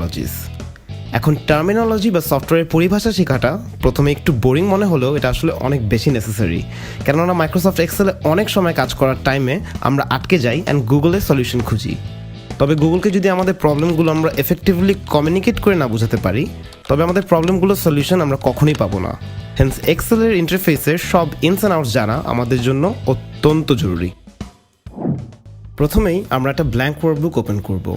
Terminologies. এখন terminology বা সফটওয়্যারের পরিভাষা শেখাটা প্রথমে একটু বোরিং মনে হলেও এটা আসলে অনেক বেশি নেসেসারি, কেননা মাইক্রোসফট এক্সেলে অনেক সময় কাজ করার টাইমে আমরা আটকে যাই অ্যান্ড গুগলে সলিউশন খুঁজি। তবে গুগলকে যদি আমাদের প্রবলেমগুলো আমরা এফেক্টিভলি কমিউনিকেট করে না বোঝাতে পারি, তবে আমাদের প্রবলেমগুলোর সলিউশন আমরা কখনোই পাবো না। হেন্স এক্সেলের ইন্টারফেসের সব ইনস অ্যান্ড আউটস জানা আমাদের জন্য অত্যন্ত জরুরি। প্রথমেই আমরা একটা ব্ল্যাঙ্ক ওয়ার্কবুক ওপেন করব।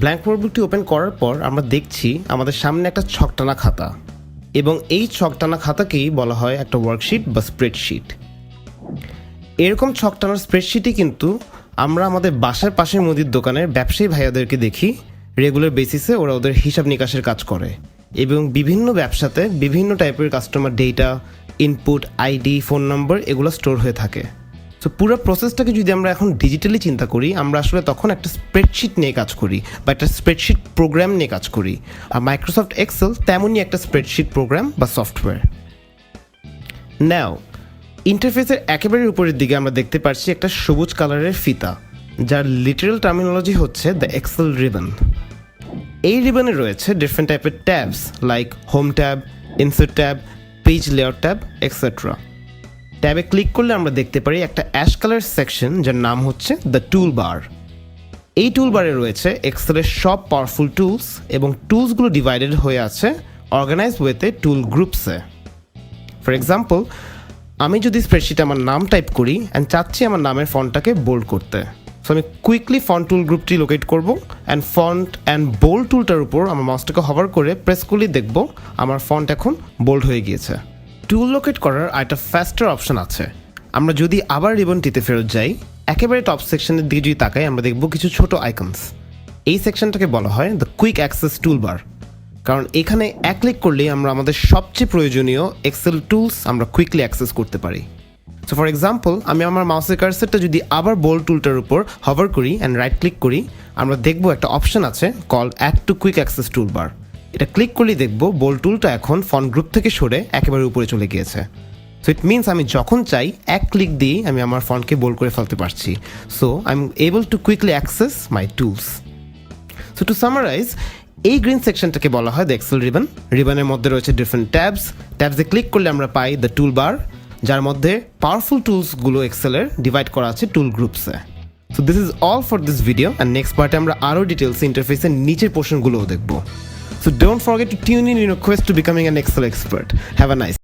ব্ল্যাঙ্ক ওয়ার্কবুকটি ওপেন করার পর আমরা দেখছি আমাদের সামনে একটা ছকটানা খাতা, এবং এই ছকটানা খাতাকেই বলা হয় একটা ওয়ার্কশিট বা স্প্রেডশিট। এরকম ছকটানার স্প্রেডশিটই কিন্তু আমরা আমাদের বাসার পাশের মুদির দোকানের ব্যবসায়ী ভাইয়াদেরকে দেখি রেগুলার বেসিসে ওরা ওদের হিসাব নিকাশের কাজ করে, এবং বিভিন্ন ব্যবসাতে বিভিন্ন টাইপের customer data, input, ID, phone নম্বর এগুলো স্টোর হয়ে থাকে। সো পুরো প্রসেসটাকে যদি আমরা এখন ডিজিটালি চিন্তা করি, আমরা আসলে তখন একটা স্প্রেডশিট নিয়ে কাজ করি বা একটা স্প্রেডশিট প্রোগ্রাম নিয়ে কাজ করি। আর মাইক্রোসফট এক্সেল তেমনই একটা স্প্রেডশিট প্রোগ্রাম বা সফটওয়্যার। নাও ইন্টারফেসের একেবারে উপরের দিকে আমরা দেখতে পাচ্ছি একটা সবুজ কালারের ফিতা, যার লিটারাল টার্মিনোলজি হচ্ছে দ্য এক্সেল রিবন। এই রিবনে রয়েছে ডিফারেন্ট টাইপের tabs like home tab, insert tab, page layout tab etcetera. ট্যাবে ক্লিক করলে আমরা দেখতে পারি একটা অ্যাশ কালার সেকশন যার নাম হচ্ছে দ্য টুল বার। এই টুল বারে রয়েছে এক্সেলের সব পাওয়ারফুল টুলস, এবং টুলসগুলো ডিভাইডেড হয়ে আছে অর্গানাইজ ওয়েতে টুল গ্রুপসে। ফর এক্সাম্পল, আমি যদি স্প্রেডশিটে আমার নাম টাইপ করি অ্যান্ড চাচ্ছি আমার নামের ফন্টটাকে বোল্ড করতে, সো আমি কুইকলি ফন্ট টুল গ্রুপটি লোকেট করব অ্যান্ড ফন্ট অ্যান্ড বোল্ড টুলটার উপর আমার মাউসটাকে হভার করে প্রেস করলেই দেখব আমার ফন্ট এখন বোল্ড হয়ে গিয়েছে। টুল লোকেট করার একটা ফাস্টার অপশন আছে। আমরা যদি আবার রিবনটিতে ফেরত যাই, একেবারে টপ সেকশনের দিকে যদি তাকাই, আমরা দেখব কিছু ছোট আইকনস। এই সেকশনটাকে বলা হয় দ্য কুইক অ্যাক্সেস টুলবার, কারণ এখানে এক ক্লিক করলেই আমরা আমাদের সবচেয়ে প্রয়োজনীয় এক্সেল টুলস আমরা কুইকলি অ্যাক্সেস করতে পারি। সো ফর এক্সাম্পল, আমি আমার মাউসের কার্সারটা যদি আবার বোল্ড টুলটার উপর হভার করি অ্যান্ড রাইট ক্লিক করি, আমরা দেখব একটা অপশন আছে call add to quick access toolbar. এটা ক্লিক করলেই দেখব বোল্ড টুলটা এখন ফন্ট গ্রুপ থেকে সরে একেবারে উপরে চলে গিয়েছে। সো ইট মিনস আমি যখন চাই এক ক্লিক দিয়েই আমি আমার ফন্টকে বোল্ড করে ফেলতে পারছি। So I am able to quickly access my tools. So to summarise, এই গ্রিন সেকশনটাকে বলা হয় দ্য এক্সেল রিবন। রিবনের মধ্যে রয়েছে ডিফারেন্ট ট্যাবসে ক্লিক করলে আমরা পাই দ্য টুল বার, যার মধ্যে পাওয়ারফুল টুলসগুলো এক্সেলের ডিভাইড করা আছে টুল গ্রুপসে। So this is all for this video, and next পার্টে আমরা আরও ডিটেলস ইন্টারফেসের নিচের পোর্শনগুলোও দেখবো। So don't forget to tune in your quest to becoming an Excel expert. Have a nice